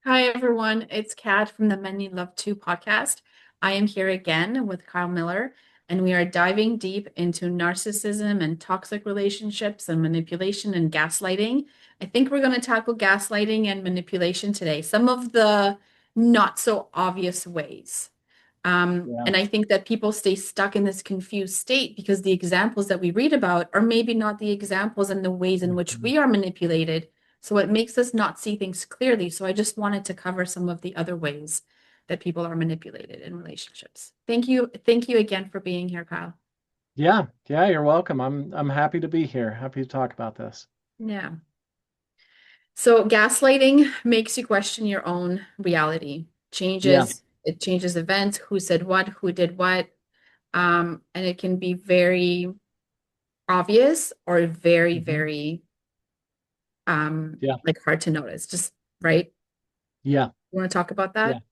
Hi, everyone. It's Kat from the Men You Love To podcast. I am here again with Kyle Miller, and we are diving deep into narcissism and toxic relationships and manipulation and gaslighting. I think we're going to tackle gaslighting and manipulation today, some of the not so obvious ways. Yeah. And I think that people stay stuck in this confused state because the examples that we read about are maybe not the examples and the ways in which Mhm. we are manipulated. So it makes us not see things clearly. So I just wanted to cover some of the other ways that people are manipulated in relationships. Thank you. Thank you again for being here, Kyle. Yeah, yeah, you're welcome. I'm happy to be here. Happy to talk about this. Yeah. So gaslighting makes you question your own reality. Yeah. It changes events, who said what, who did what. And it can be very obvious or very, Hmm. very Yeah. like hard to notice. Just right. Yeah. You want to talk about Yeah. that?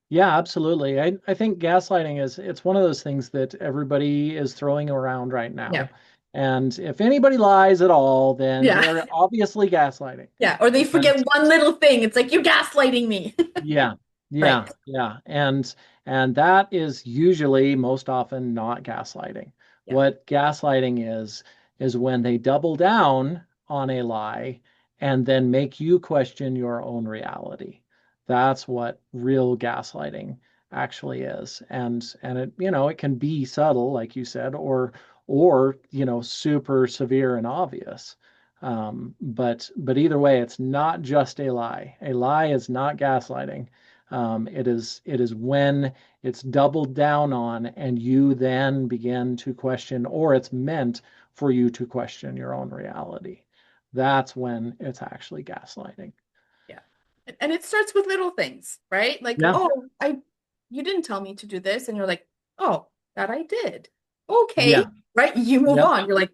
Yeah, absolutely. I think gaslighting it's one of those things that everybody is throwing around right Yeah. now. And if anybody lies at all, then Yeah. they're obviously gaslighting. Yeah. Or they And forget one little thing. It's like you're gaslighting me. yeah, Right. yeah, yeah. And that is usually most often not gaslighting. Yeah. What gaslighting is when they double down on a lie and then make you question your own reality. That's what real gaslighting actually is. And it, it can be subtle, like you said, or super severe and obvious. But either way, it's not just a lie. A lie is not gaslighting. It is when it's doubled down on, and you then begin to question, or it's meant for you to question your own reality. That's when it's actually gaslighting. Yeah. And it starts with little things, right? Like, Yeah, oh, you didn't tell me to do this. And you're like, oh, that I did. Okay. yeah, Right. You move yep, on. You're like,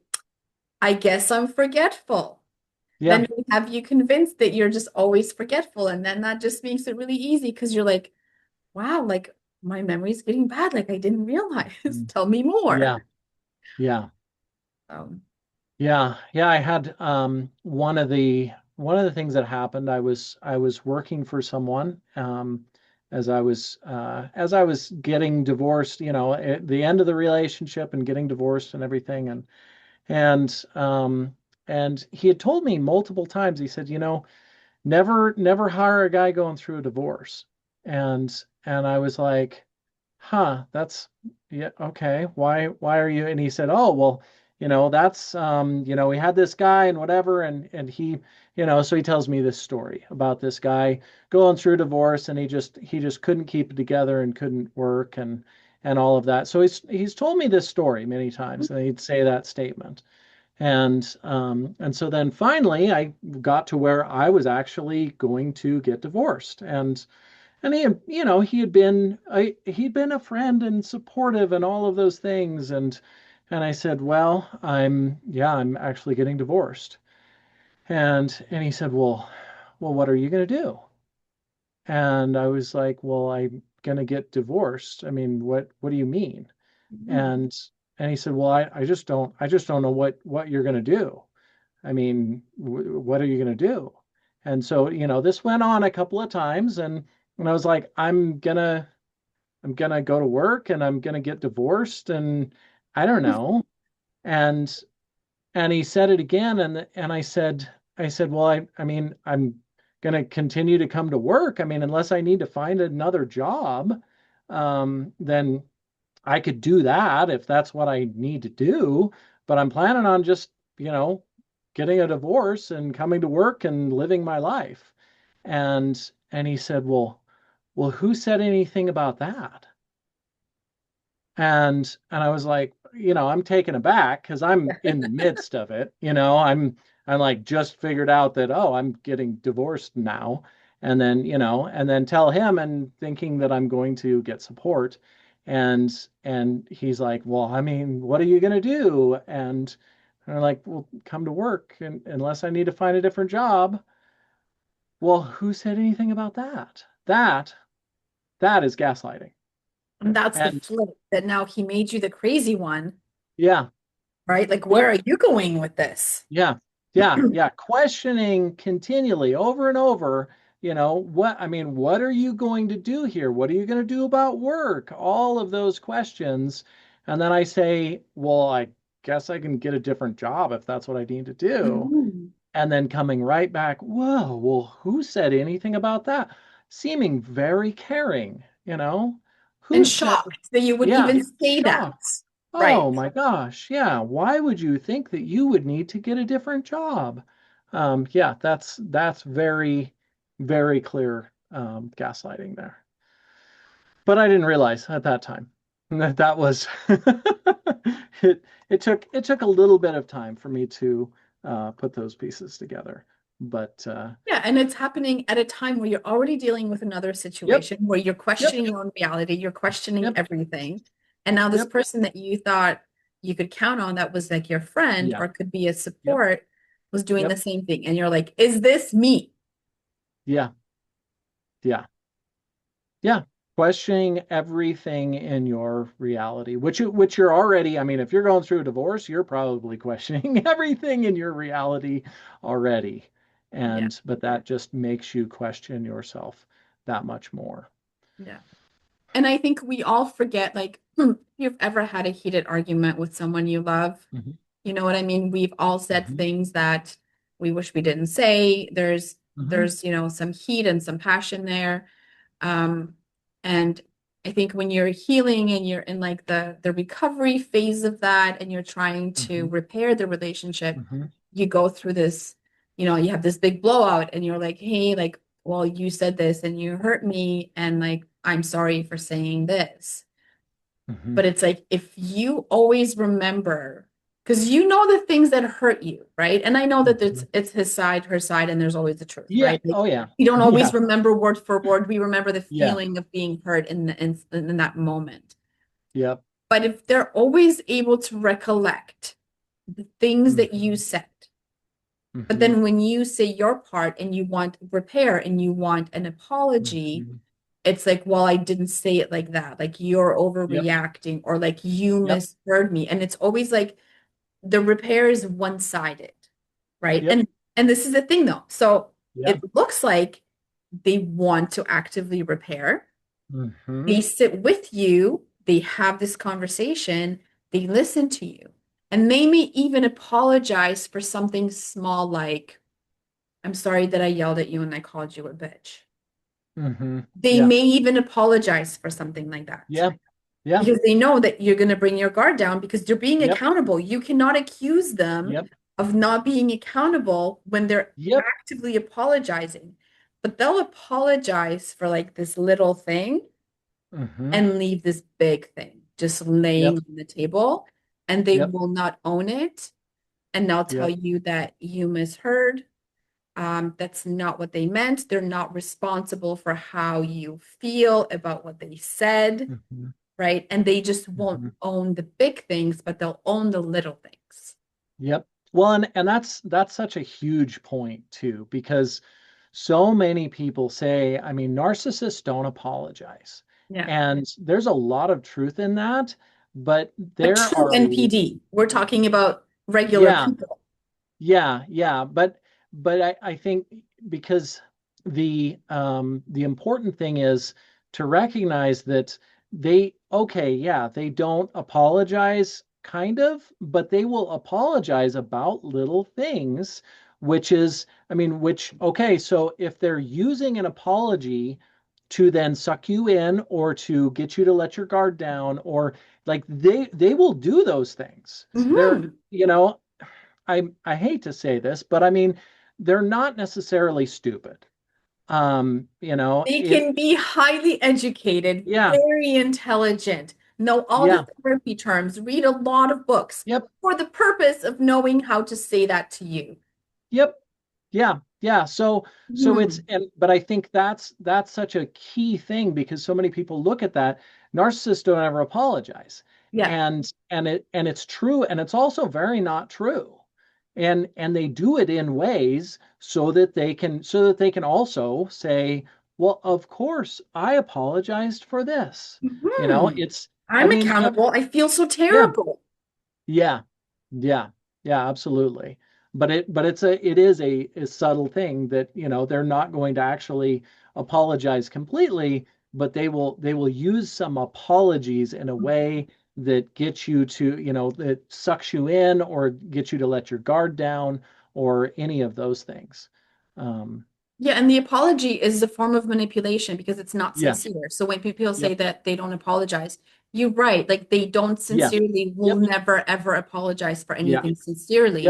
I guess I'm forgetful. yeah. Then we have you convinced that you're just always forgetful. And then that just makes it really easy because you're like, wow, like my memory's getting bad. Like I didn't realize. Mm. Tell me more. Yeah, yeah. Um, Yeah, yeah, I had one of the things that happened. I was working for someone as I was getting divorced, at the end of the relationship and getting divorced and everything, and he had told me multiple times. He said, never hire a guy going through a divorce, and I was like, huh, that's yeah, okay. Why are you? And he said, oh, well, that's we had this guy and whatever, and he, so he tells me this story about this guy going through a divorce, and he just couldn't keep it together and couldn't work and all of that. So he's told me this story many times, and he'd say that statement. And so then finally I got to where I was actually going to get divorced. And he'd been a friend and supportive and all of those things. And I said, well, I'm actually getting divorced. And he said, well, what are you going to do? And I was like, well, I'm going to get divorced. I mean, what do you mean? mhm. And he said, well, I just don't know what you're going to do. I mean, what are you going to do? And so, this went on a couple of times, and I was like, I'm gonna go to work and I'm gonna get divorced, and I don't know. And he said it again, and I said, well, I mean, I'm gonna continue to come to work. I mean, unless I need to find another job, then I could do that if that's what I need to do. But I'm planning on just, you know, getting a divorce and coming to work and living my life. And he said, well, who said anything about that? And I was like, I'm taken aback because I'm in the midst of it. I'm like just figured out that, oh, I'm getting divorced now. And then tell him and thinking that I'm going to get support. And he's like, well, I mean, what are you gonna do? And I'm like, well, come to work and, unless I need to find a different job. Well, who said anything about that? That is gaslighting. And that's the And flip that now he made you the crazy one, yeah, right? Like, where yep. are you going with this? Yeah, yeah, yeah. Questioning continually over and over. what are you going to do here? What are you going to do about work? All of those questions. And then I say, well, I guess I can get a different job if that's what I need to do. Mhm. And then coming right back, whoa, well, who said anything about that? Seeming very caring, And who said, shocked that you would yeah, even say that. shocked. Right. Oh my gosh, yeah. Why would you think that you would need to get a different job? Yeah, that's very, very clear gaslighting there. But I didn't realize at that time that was it took a little bit of time for me to put those pieces together. But Yeah, and it's happening at a time where you're already dealing with another yep, situation where you're yep, questioning your own reality, you're questioning yep, everything. And now this yep, person that you thought you could count on that was like your friend yeah, or could be a yep, support was doing the yep, same thing. And you're like, is this me? yeah, yeah. Yeah, questioning everything in your reality, which you're already, I mean, if you're going through a divorce, you're probably questioning everything in your reality already. Yeah, But that just makes you question yourself that much more. yeah. And I think we all forget, like, if you've ever had a heated argument with someone you love, Hmm. you know what I mean? We've all said Hmm. things that we wish we didn't say. There's Hmm. there's, some heat and some passion there. Um, and I think when you're healing and you're in like the recovery phase of that and you're trying to Hmm. repair the relationship, Hmm. you go through this, you have this big blowout and you're like, hey, like, well, you said this and you hurt me, and like, I'm sorry for saying this. Hmm. But it's like if you always remember, because you know the things that hurt you, right? And I know that Hmm. it's his side, her side, and there's always the truth, Yeah. right? Like Oh yeah. we don't always Yeah. remember word for word. We remember the Yeah. feeling of being hurt in that moment. Yep. But if they're always able to recollect the things that you Hmm. said, but Hmm. then when you say your part and you want repair and you want an apology, Hmm. it's like, well, I didn't say it like that. Like you're Yep. overreacting or like you Yep. misheard me. And it's always like the repair is one-sided, right? Yep. And this is the thing though. So Yeah. it looks like they want to actively repair. Hmm. They sit with you, they have this conversation, they listen to you. And they may even apologize for something small like, I'm sorry that I yelled at you and I called you a bitch. Hmm. They Yeah. may even apologize for something like that Yeah. Yeah. because they know that you're going to bring your guard down because they're being Yep. accountable. You cannot accuse them Yep. of not being accountable when they're Yep. actively apologizing. But they'll apologize for like this little thing Hmm. and leave this big thing just laying Yep. on the table, and they Yep. will not own it. And they'll tell Yep. you that you misheard. That's not what they meant. They're not responsible for how you feel about what they said, Hmm. right? And they just won't Hmm. own the big things, but they'll own the little things. Yep. Well, and that's such a huge point too, because so many people say, I mean, narcissists don't apologize. Yeah. And there's a lot of truth in that, but A there true are NPD. We're talking about regular yeah, people. yeah, but I think because the important thing is to recognize that okay, yeah, they don't apologize kind of, but they will apologize about little things, which is, I mean, which okay, so if they're using an apology to then suck you in or to get you to let your guard down or like they will do those things. They're, Mhm. I hate to say this, but I mean, they're not necessarily stupid. They If can be highly educated, yeah, very intelligent, know all the yeah, therapy terms, read a lot of books yep, for the purpose of knowing how to say that to you. yep, yeah, yeah. So it's Hmm. but I think that's such a key thing because so many people look at that. Narcissists don't ever apologize. Yeah. And it's true, and it's also very not true. And they do it in ways so that they can also say, well, of course, I apologized for this. Hmm. I I'm mean, accountable. I feel so yeah, terrible. yeah, yeah, yeah, absolutely. it is a subtle thing that, they're not going to actually apologize completely, but they will use some apologies in a way that gets you to, that sucks you in or gets you to let your guard down or any of those things. Um, Yeah, and the apology is a form of manipulation because it's not yeah. sincere. So when people say Yep. that they don't apologize, you're right. Like they don't Yeah. sincerely, will Yep. never ever apologize for Yeah. anything Yep. sincerely,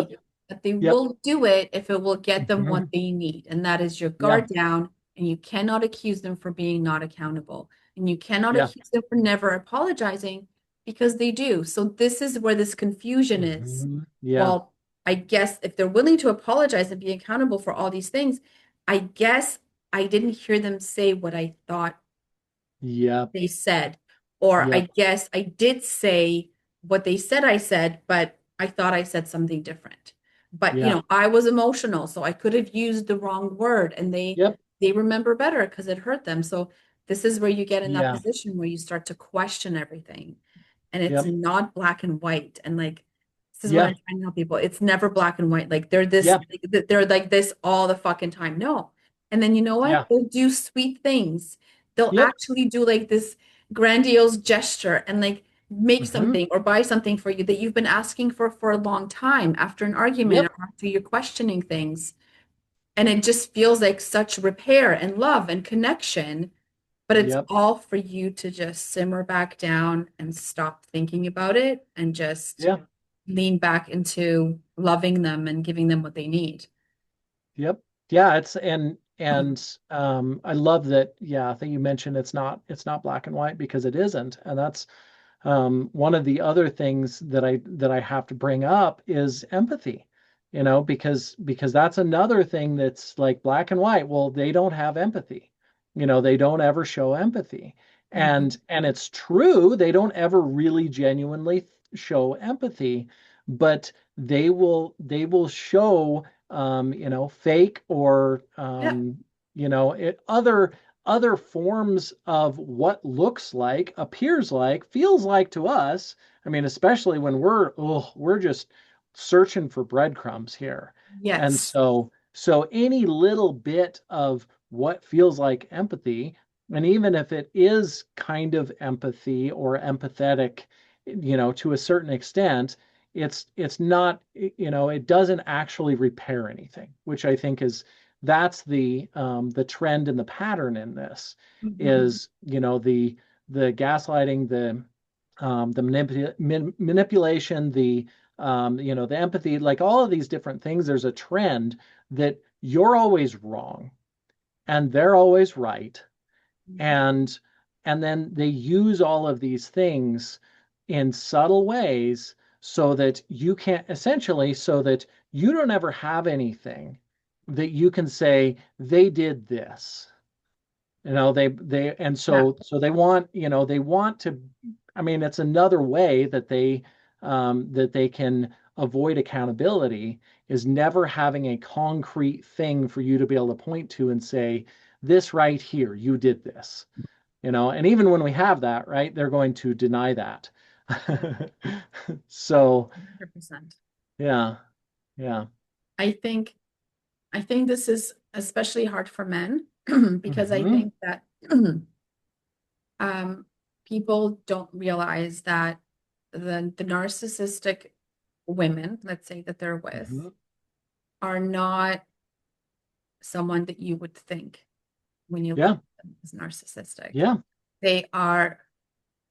but they Yep. will do it if it will get them Hmm. what they need. And that is your Yeah. guard down, and you cannot accuse them for being not accountable. And you cannot Yeah. accuse them for never apologizing because they do. So this is where this confusion is. Hmm. Yeah. Well, I guess if they're willing to apologize and be accountable for all these things, I guess I didn't hear them say what I thought Yep. they said. Or I Yep. guess I did say what they said I said, but I thought I said something different. But Yeah. I was emotional, so I could have used the wrong word and Yep. they remember better because it hurt them. So this is where you get in that Yeah. position where you start to question everything and it's Yep. not black and white. And like, this is what Yeah. I'm trying to tell people. It's never black and white. Like Yeah. they're like this all the fucking time. No. And then you know what? Yeah. They'll do sweet things. They'll Yep. actually do like this grandiose gesture and like make Hmm. something or buy something for you that you've been asking for a long time after an argument Yep. or after you're questioning things. And it just feels like such repair and love and connection, but it's Yep. all for you to just simmer back down and stop thinking about it and just Yeah. lean back into loving them and giving them what they need. Yep. Yeah, and I love that, yeah, I think you mentioned it's not black and white because it isn't. And that's one of the other things that I have to bring up is empathy, because that's another thing that's like black and white. Well, they don't have empathy. They don't ever show empathy. Mhm. And it's true, they don't ever really genuinely show empathy, but they will show fake or Yeah. other forms of what looks like, appears like, feels like to us. I mean, especially when we're just searching for breadcrumbs here. And Yes. so any little bit of what feels like empathy, and even if it is kind of empathy or empathetic, to a certain extent, it's not, it doesn't actually repair anything, which I think that's the trend and the pattern in this Mhm. is, the gaslighting, the manipulation, the empathy, like all of these different things. There's a trend that you're always wrong and they're always right, Mhm. and then they use all of these things in subtle ways so that you can't, essentially, so that you don't ever have anything that you can say they did this. They and Yeah. so they want to, I mean, it's another way that they can avoid accountability, is never having a concrete thing for you to be able to point to and say, this right here, you did this. And even when we have that, right, they're going to deny that. So 100%. yeah. Yeah. I think I think this is especially hard for men because I Hmm. think that um, people don't realize that the narcissistic women, let's say that they're with, Hmm. are not someone that you would think when you look Yeah. at them as narcissistic. Yeah. They are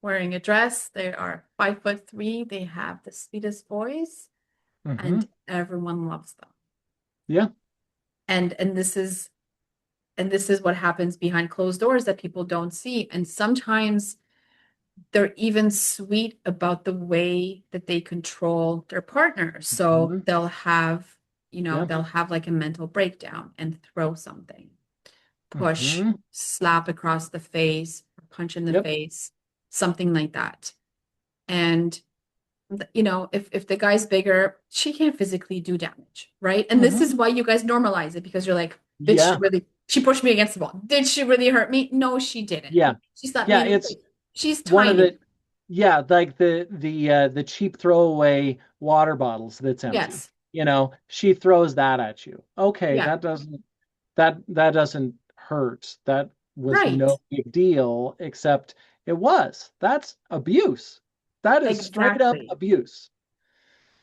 wearing a dress, they are 5'3", they have the sweetest voice, Hmm. and everyone loves them. Yeah. And this is what happens behind closed doors that people don't see. And sometimes they're even sweet about the way that they control their partner. So Hmm. Yeah. they'll have like a mental breakdown and throw something, push, Hmm. slap across the face, punch in the Yep. face, something like that. And if the guy's bigger, she can't physically do damage, right? And this Hmm. is why you guys normalize it because you're like, did she Yeah. really? She pushed me against the wall. Did she really hurt me? No, she didn't. Yeah. She slapped me Yeah. in the It's face. She's one of tiny. the, yeah, like the cheap throwaway water bottles that's empty. Yes. she throws that at you. Okay, Yeah, that doesn't hurt. That was right. no big deal, except it was. That's abuse. That is straight up Exactly. abuse.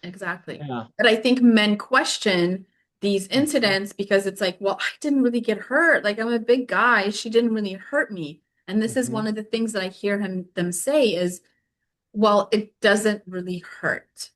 Exactly. Yeah. But I think men question these Mhm. incidents because it's like, well, I didn't really get hurt. Like I'm a big guy. She didn't really hurt me. And this is Mhm. one of the things that I hear them say is, well, it doesn't really hurt.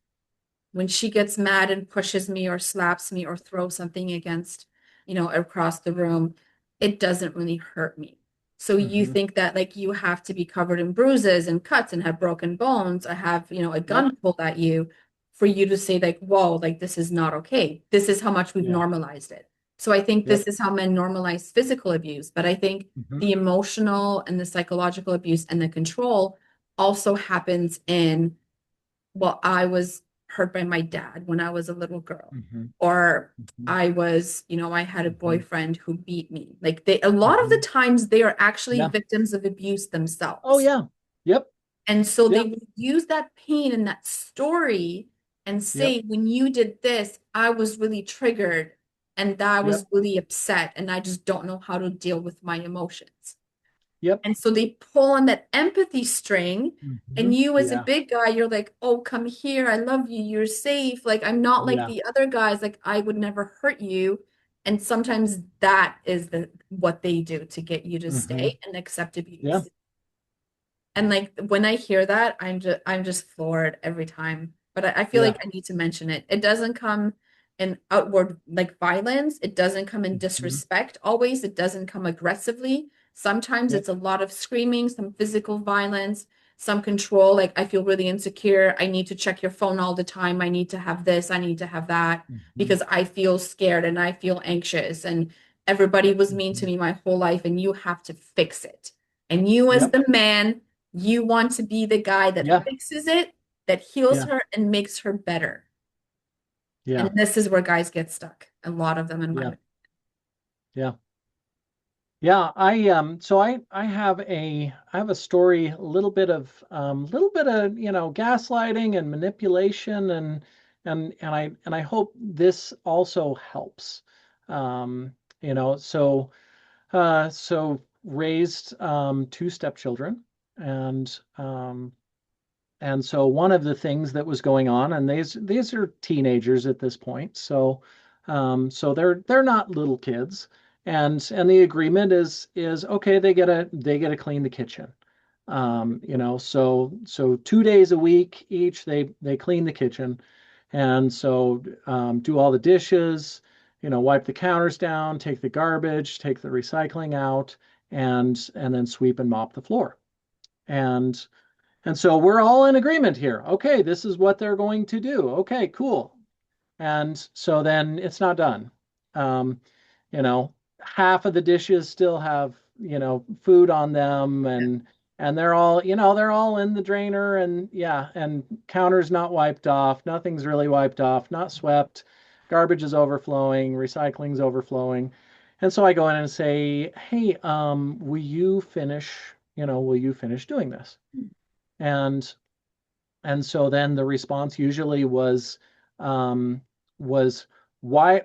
When she gets mad and pushes me or slaps me or throws something against, across the room, it doesn't really hurt me. So you Mhm. think that like you have to be covered in bruises and cuts and have broken bones or have, a Yep. gun pulled at you for you to say like, whoa, like this is not okay. This is how much we've Yeah. normalized it. So I think this Yep. is how men normalize physical abuse, but I think Mhm. the emotional and the psychological abuse and the control also happens in well, I was hurt by my dad when I was a little girl, Mhm. or Mhm. I had a Mhm. boyfriend who beat me. Like a lot of the Mhm. times they are actually Yeah. victims of abuse Oh themselves. yeah. Yep. And so they Yep. would use that pain and that story and Yep. say, when you did this, I was really triggered and I was Yep. really upset and I just don't know how to deal with my emotions. Yep. And so they pull on that empathy string. And Mhm. you, as a Yeah. big guy, you're like, oh, come here. I love you. You're safe. Like, I'm not like Yeah. the other guys. Like, I would never hurt you. And sometimes that is what they do to get you to Mhm. stay and accept Yeah. abuse. And like when I hear that, I'm just floored every time. But I feel like Yeah. I need to mention it. It doesn't come in outward like violence. It doesn't come in Mhm. disrespect always. It doesn't come aggressively. Sometimes Yep. it's a lot of screaming, some physical violence, some control. Like I feel really insecure. I need to check your phone all the time. I need to have this. I need to have that Mhm. because I feel scared and I feel anxious. And everybody was mean to Mhm. me my whole life, and you have to fix it. And you, as Yep. the man, you want to be the guy that Yeah. fixes it, that heals Yeah. her and makes her better. And Yeah. this is where guys get stuck, a lot of them in my Yeah. opinion. Yeah. Yeah, so I have a story, a little bit of, gaslighting and manipulation and I hope this also helps. Um, so raised two stepchildren and and so one of the things that was going on, and these are teenagers at this point, so they're not little kids, and the agreement is okay, they get to clean the kitchen. So 2 days a week each they clean the kitchen, and so do all the dishes, wipe the counters down, take the garbage, take the recycling out, and then sweep and mop the floor. And and so we're all in agreement here. Okay, this is what they're going to do. Okay, cool. And so then it's not done. Um, you know, half of the dishes still have, food on them and they're all in the drainer and yeah, and counter's not wiped off, nothing's really wiped off, not swept, garbage is overflowing, recycling's overflowing. And so I go in and say, "Hey, will you finish doing this?" And and so then the response usually um, was why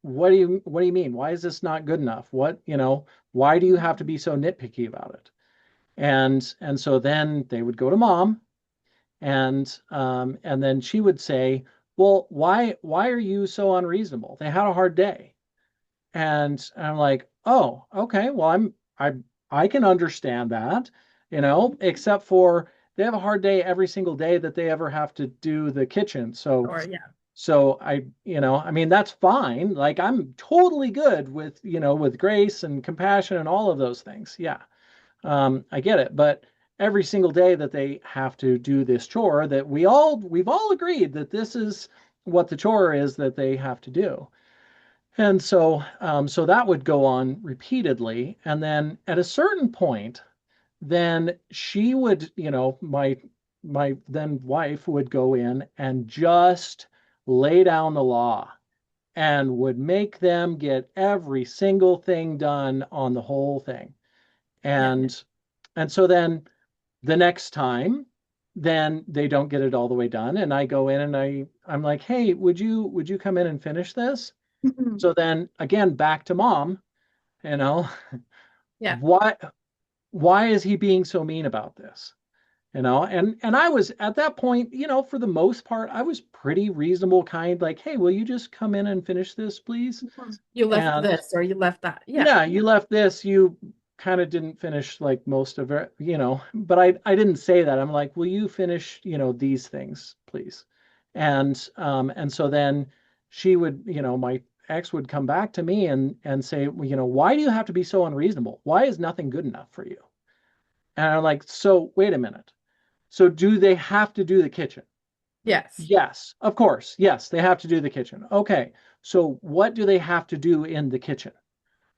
what do you mean? Why is this not good enough? Why do you have to be so nitpicky about it? And so then they would go to mom and then she would say, well, why are you so unreasonable? They had a hard day. And I'm like, oh, okay, well, I can understand that, except for they have a hard day every single day that they ever have to do the kitchen. So Or yeah, so I mean, that's fine. Like I'm totally good with grace and compassion and all of those things. Yeah. I get it. But every single day that they have to do this chore that we've all agreed that this is what the chore is that they have to do. And so that would go on repeatedly. And then at a certain point, then she would, my then wife would go in and just lay down the law and would make them get every single thing done on the whole thing. yeah, And so then the next time, then they don't get it all the way done. And I go in and I'm like, hey, would you come in and finish this? Mhm. So then again, back to mom, you know, Yeah. why why is he being so mean about this? And I was at that point, for the most part, I was pretty reasonable, kind, like, hey, will you just come in and finish this, please? Mhm. You left And this or you left that. Yeah. yeah, you left this, you kind of didn't finish like most of it, but I didn't say that. I'm like, will you finish, these things, please? And so then she would, my ex would come back to me and say, well, why do you have to be so unreasonable? Why is nothing good enough for you? And I'm like, so wait a minute. So do they have to do the kitchen? Yes. Yes, of course. Yes, they have to do the kitchen. Okay. So what do they have to do in the kitchen?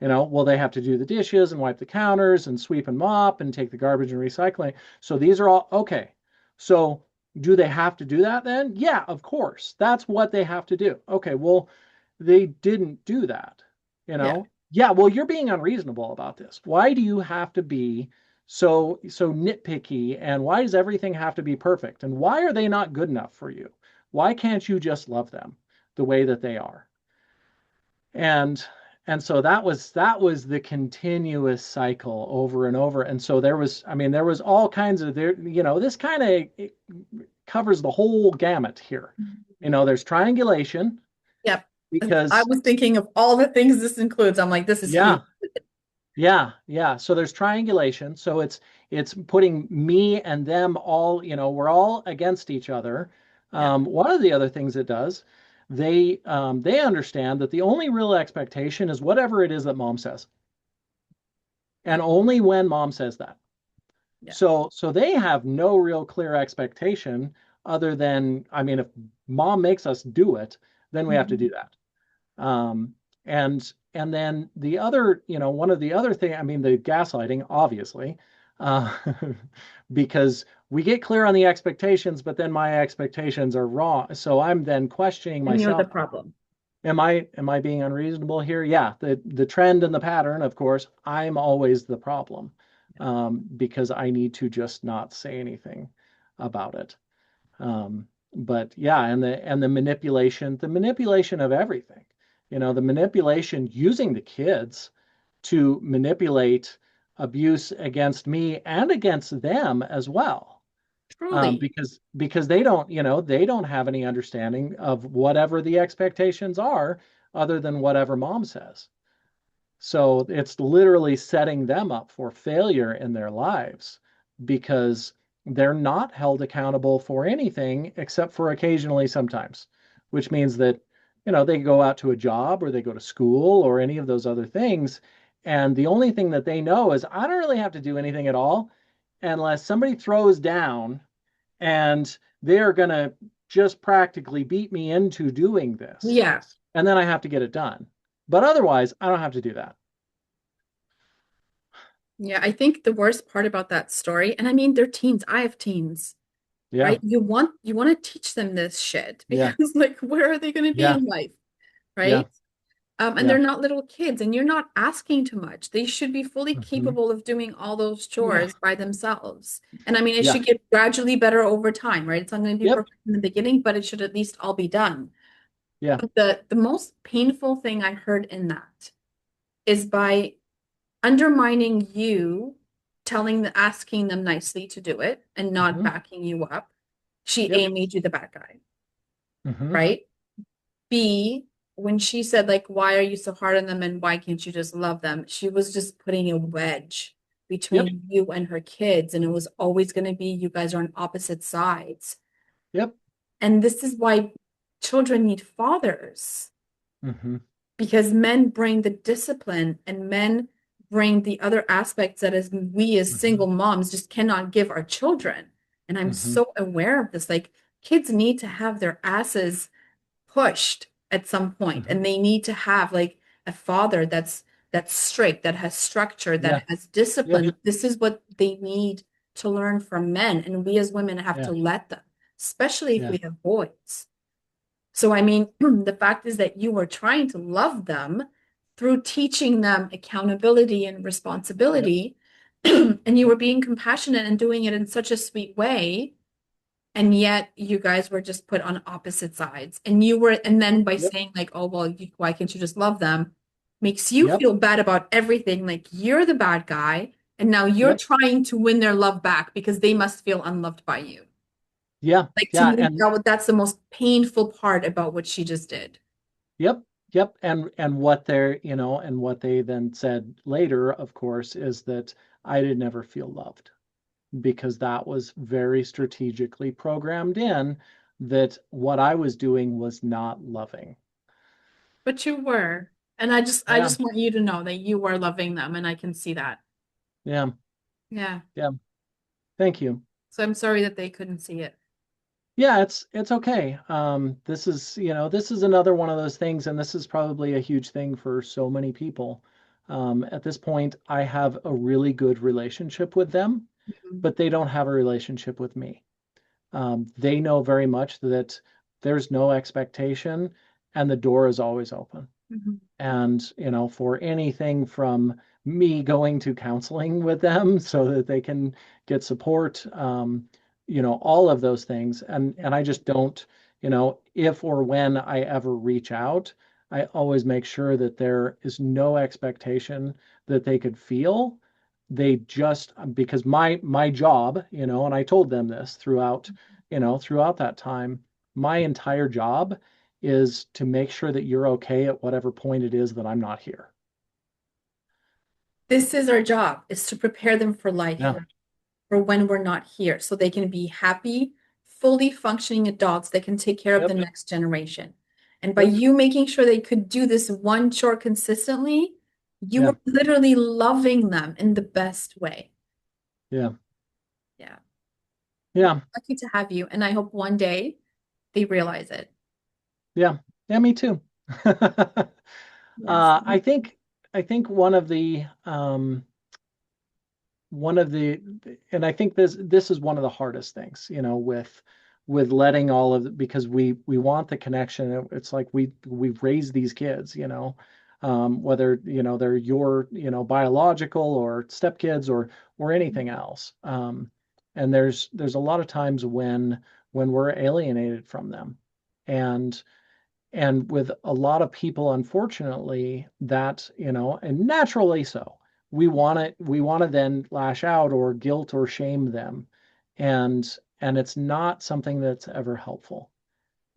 Well, they have to do the dishes and wipe the counters and sweep and mop and take the garbage and recycling. So these are all okay. So do they have to do that then? Yeah, of course. That's what they have to do. Okay, well, they didn't do that. You Yeah. know? Yeah, well, you're being unreasonable about this. Why do you have to be so nitpicky, and why does everything have to be perfect? And why are they not good enough for you? Why can't you just love them the way that they are? and and so that was the continuous cycle over and over. And so there was all kinds of this kind of covers the whole gamut here. There's triangulation Yep. I because was thinking of all the things this includes. I'm like, this is huge. yeah. Yeah. So there's triangulation. So it's putting me and them all, we're all against each other. Yeah. One of the other things it does, they understand that the only real expectation is whatever it is that mom says, and only when mom says that. Yeah. So they have no real clear expectation other than, if mom makes us do it, then we have to do Mhm. that. And then the other, one of the other thing, the gaslighting, obviously, uh, because we get clear on the expectations, but then my expectations are wrong. So I'm then questioning And you're the myself. problem. Am I being unreasonable here? Yeah, the trend and the pattern, of course, I'm always the problem, because I need to just not say anything about it. But yeah, and the manipulation of everything, the manipulation using the kids to manipulate abuse against me and against them as well. Truly. Because they don't have any understanding of whatever the expectations are other than whatever mom says. So it's literally setting them up for failure in their lives because they're not held accountable for anything except for occasionally sometimes, which means that, they go out to a job or they go to school or any of those other things. And the only thing that they know is I don't really have to do anything at all unless somebody throws down and they're going to just practically beat me into doing this. Yeah. And then I have to get it done. But otherwise, I don't have to do that. Yeah. I think the worst part about that story, and I mean, they're teens. I have teens, Yeah. right? You want to teach them this shit Yeah. because like, where are they going to be Yeah. in life? Yeah. Right? And Yeah. they're not little kids, and you're not asking too much. They should be fully Hmm. capable of doing all those Yeah. chores by themselves. And I mean, it Yeah. should get gradually better over time, right? It's not going to be Yep. perfect in the beginning, but it should at least all be done. Yeah. But the most painful thing I heard in that is by undermining you, asking them nicely to do it and not Hmm. backing you up. She Yep. A made you the bad guy, Hmm. right? B, when she said, like, why are you so hard on them and why can't you just love them? She was just putting a wedge Yep. between you and her kids. And it was always going to be you guys are on opposite sides. Yep. And this is why children need fathers Hmm. because men bring the discipline and men bring the other aspects that as we as Hmm. single moms just cannot give our children. And I'm Hmm. so aware of this. Like, kids need to have their asses pushed at some point Hmm. and they need to have like a father that's strict, that has structure, Yeah. that has Yep. discipline. This is what they need to learn from men, and we as women have Yeah. to let them, especially if Yeah. we have boys. So I mean, the fact is that you were trying to love them through teaching them accountability and Yep. responsibility, and you were being compassionate and doing it in such a sweet way, And yet you guys were just put on opposite sides. And you were, and then by Yep. saying like, oh, well, why can't you just love them? Makes you Yep. feel bad about everything. Like you're the bad guy. And now you're Yep. trying to win their love back because they must feel unloved by you. Yeah. Like to Yeah. me, that's the most painful part about what she just did. Yep. Yep. And what they're, and what they then said later, of course, is that I did never feel loved because that was very strategically programmed in that what I was doing was not loving. But you were. And I Yeah. just want you to know that you were loving them and I can see that. Yeah. Yeah. Yeah. Thank you. So I'm sorry that they couldn't see it. Yeah, it's okay. This is another one of those things, and this is probably a huge thing for so many people. At this point, I have a really good relationship with them, Mhm. but they don't have a relationship with me. They know very much that there's no expectation, and the door is always open. Mhm. And for anything from me going to counseling with them so that they can get support, all of those things. And I just don't, if or when I ever reach out, I always make sure that there is no expectation that they could feel. They just, because my job, and I told them this throughout that time, my entire job is to make sure that you're okay at whatever point it is that I'm not here. This is our job, is to prepare them for life, Yeah. for when we're not here, so they can be happy, fully functioning adults that can take care of the Yep. next generation. And by Yep. you making sure they could do this one chore consistently, you Yeah. were literally loving them in the best way. Yeah. Yeah. Well, Yeah. lucky to have you. And I hope one day they realize it. Yeah. Yeah. Me too. Yes. I think one of the and I think this is one of the hardest things, with letting all of because we want the connection. It's like we raise these kids, whether they're your biological or stepkids or anything else. And there's a lot of times when we're alienated from them, and with a lot of people, unfortunately, that and naturally so, we want to then lash out or guilt or shame them, and it's not something that's ever helpful.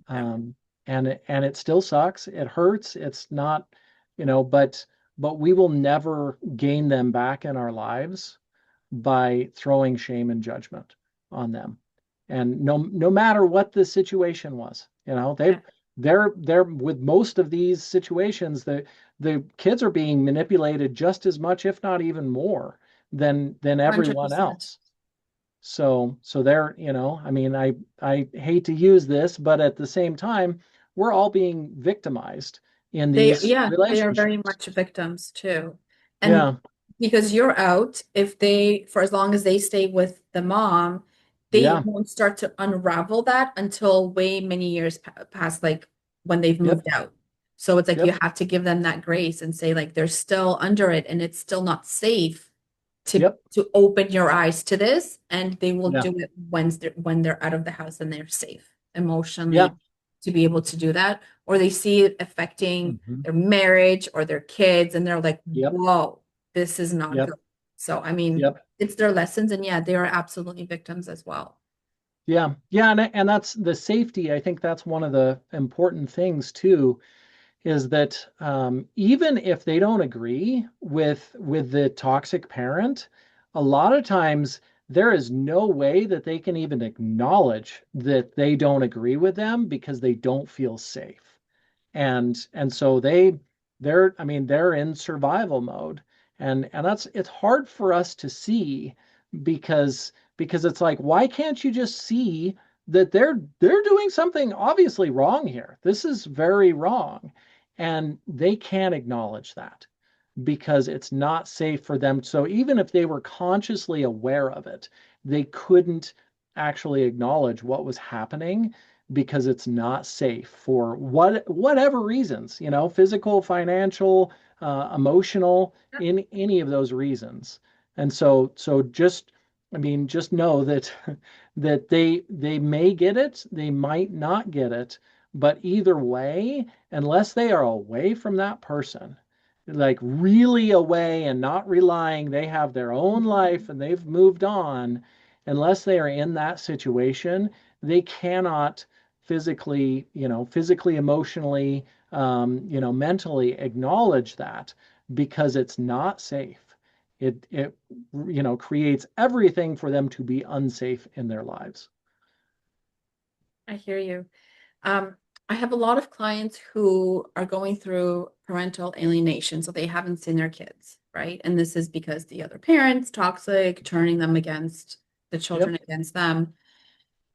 Yeah. Um and it still sucks, it hurts, it's not, but we will never gain them back in our lives by throwing shame and judgment on them. And no matter what the situation was, Yeah. they're with most of these situations, the kids are being manipulated just as much, if not even more, than everyone 100%. else. So they're, I mean, I hate to use this, but at the same time, we're all being victimized in these They are very relationships. much victims too. And Yeah. because you're out, if they, for as long as they stay with the mom, they Yeah. won't start to unravel that until way many years past, like when they've Yep. moved out. So it's like you Yep. have to give them that grace and say like they're still under it and it's still not safe Yep. to open your eyes to this, and they will Yeah. do it when they're out of the house and they're safe emotionally Yeah. to be able to do that, or they see it affecting Hmm. their marriage or their kids and they're like, Yep. whoa, this is not good. Yep. So I mean, Yep. it's their lessons, and yeah, they are absolutely victims as well. Yeah. Yeah. And that's the safety. I think that's one of the important things too, is that even if they don't agree with the toxic parent, a lot of times there is no way that they can even acknowledge that they don't agree with them because they don't feel safe. And so they're, I mean, they're in survival mode. And it's hard for us to see because it's like, why can't you just see that they're doing something obviously wrong here? This is very wrong. And they can't acknowledge that because it's not safe for them. So even if they were consciously aware of it, they couldn't actually acknowledge what was happening because it's not safe for whatever reasons, physical, financial, emotional, in any of those reasons. And so just I mean, just know that that they may get it, they might not get it, but either way, unless they are away from that person, like really away and not relying, they have their own life and they've moved on, unless they are in that situation, they cannot physically, physically, emotionally, mentally acknowledge that because it's not safe. It creates everything for them to be unsafe in their lives. I hear you. Um, I have a lot of clients who are going through parental alienation, so they haven't seen their kids, right? And this is because the other parent's toxic, turning them against the children Yep. against them.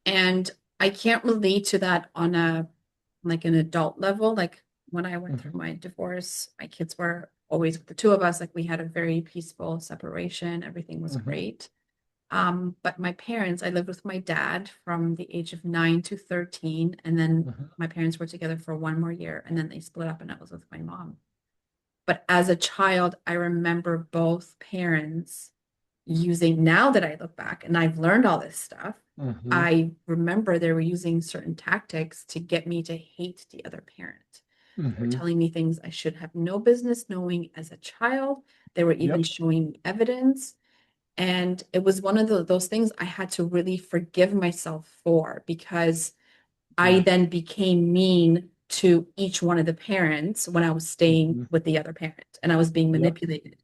And I can't relate to that on a like an adult level. Like when I went through Hmm. my divorce, my kids were always with the two of us. Like we had a very peaceful separation. Everything was Hmm. great. But my parents, I lived with my dad from the age of 9 to 13, and then Hmm. my parents were together for one more year, and then they split up, and I was with my mom. But as a child, I remember both parents using, now that I look back and I've learned all this stuff, Hmm. I remember they were using certain tactics to get me to hate the other parent. They were Hmm. telling me things I should have no business knowing as a child. They were even Yep. showing me evidence. And it was one of those things I had to really forgive myself for because I Yeah. then became mean to each one of the parents when I was staying Hmm. with the other parent and I was being Yep. manipulated.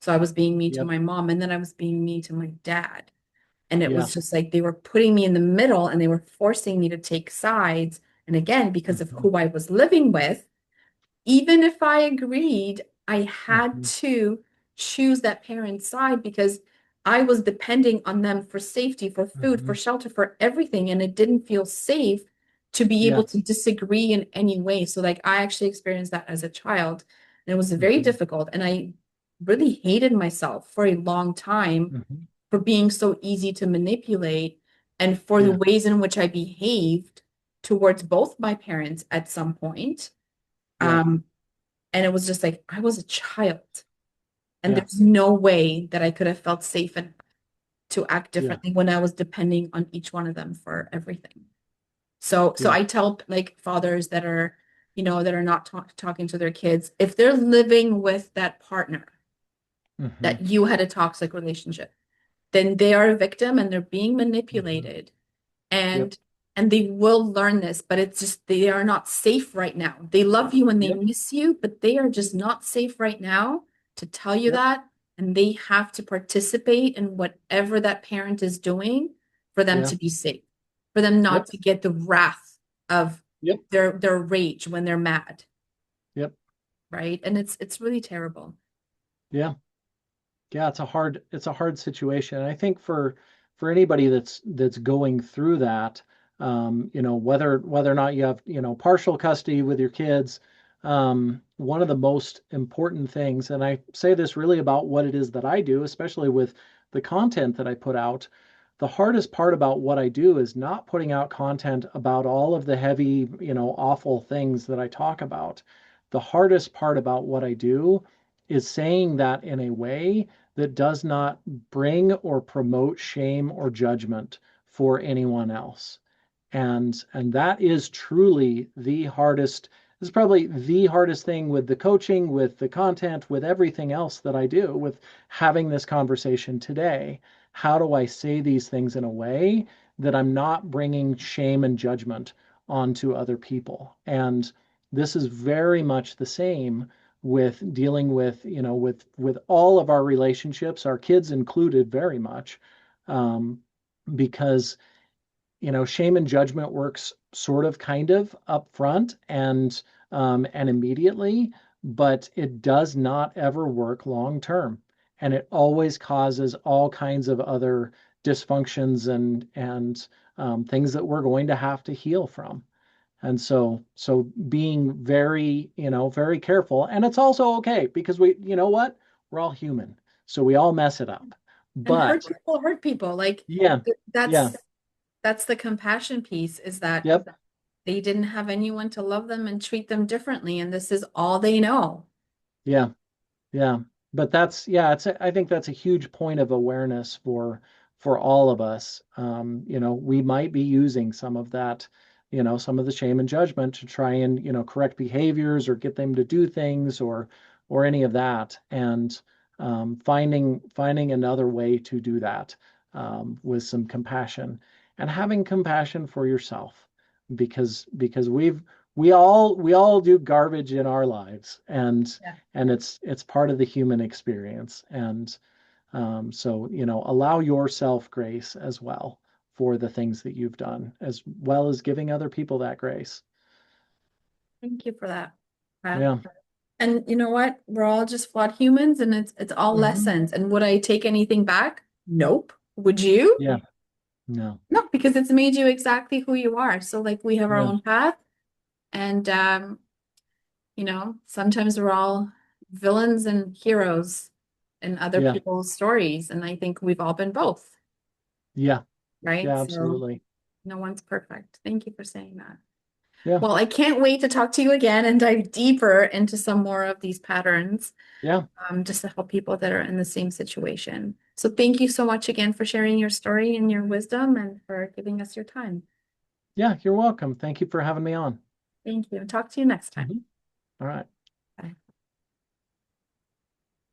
So I was being mean to Yep. my mom and then I was being mean to my dad. And it Yeah. was just like they were putting me in the middle and they were forcing me to take sides. And again, because of Hmm. who I was living with, even if I agreed, I had Hmm. to choose that parent's side because I was depending on them for safety, for food, for Hmm. shelter, for everything. And it didn't feel safe to be able Yeah. to disagree in any way. So, like, I actually experienced that as a child. And it was very Hmm. difficult. And I really hated myself for a long time Hmm. for being so easy to manipulate and for the Yeah. ways in which I behaved towards both my parents at some point. Yeah. Um, and it was just like, I was a child. And Yeah. there's no way that I could have felt safe enough to act Yeah. differently when I was depending on each one of them for everything. So Yeah. I tell like fathers that are, that are not talking to their kids, if they're living with that partner Hmm. that you had a toxic relationship, then they are a victim and they're being Hmm. manipulated. Yep. And they will learn this, but it's just they are not safe right now. They love you and they Yep. miss you, but they are just not safe right now to tell you Yep. that. And they have to participate in whatever that parent is doing for them Yeah. to be safe, for them not Yep. to get the wrath of Yep. their rage when they're mad, Yep. right? And it's really terrible. Yeah. Yeah, it's a hard situation. And I think for anybody that's going through that, whether or not you have, partial custody with your kids, one of the most important things, and I say this really about what it is that I do, especially with the content that I put out. The hardest part about what I do is not putting out content about all of the heavy, awful things that I talk about. The hardest part about what I do is saying that in a way that does not bring or promote shame or judgment for anyone else. And that is truly the hardest. This is probably the hardest thing with the coaching, with the content, with everything else that I do, with having this conversation today. How do I say these things in a way that I'm not bringing shame and judgment onto other people? And this is very much the same with dealing with, with all of our relationships, our kids included, very much, um, because shame and judgment works sort of kind of up front and immediately, but it does not ever work long term. And it always causes all kinds of other dysfunctions and things that we're going to have to heal from. And so being very, very careful. And it's also okay because you know what? We're all human. So we all mess it up. And But hurt people. Like yeah, yeah, that's the compassion piece is that yep. they didn't have anyone to love them and treat them differently, and this is all they know. Yeah. Yeah. But I think that's a huge point of awareness for all of us. We might be using some of that, some of the shame and judgment to try and, correct behaviors or get them to do things or any of that. And finding another way to do that with some compassion and having compassion for yourself because we all do garbage in our lives Yeah. and it's part of the human experience and so allow yourself grace as well for the things that you've done as well as giving other people that grace. Thank you for that. Uh, Yeah. and you know what? We're all just flawed humans and it's all Hmm. lessons. And would I take anything back? Nope. Would you? Yeah. No. No, because it's made you exactly who you are. So like we have our Yeah. own path and sometimes we're all villains and heroes in other Yeah. people's stories. And I think we've all been both, Yeah. right? Yeah, So absolutely. no one's perfect. Thank you for saying that. Yeah. Well, I can't wait to talk to you again and dive deeper into some more of these patterns, Yeah. just to help people that are in the same situation. So thank you so much again for sharing your story and your wisdom and for giving us your time. Yeah, you're welcome. Thank you for having me on. Thank you. Talk to you next time. Mhm. All right. Bye.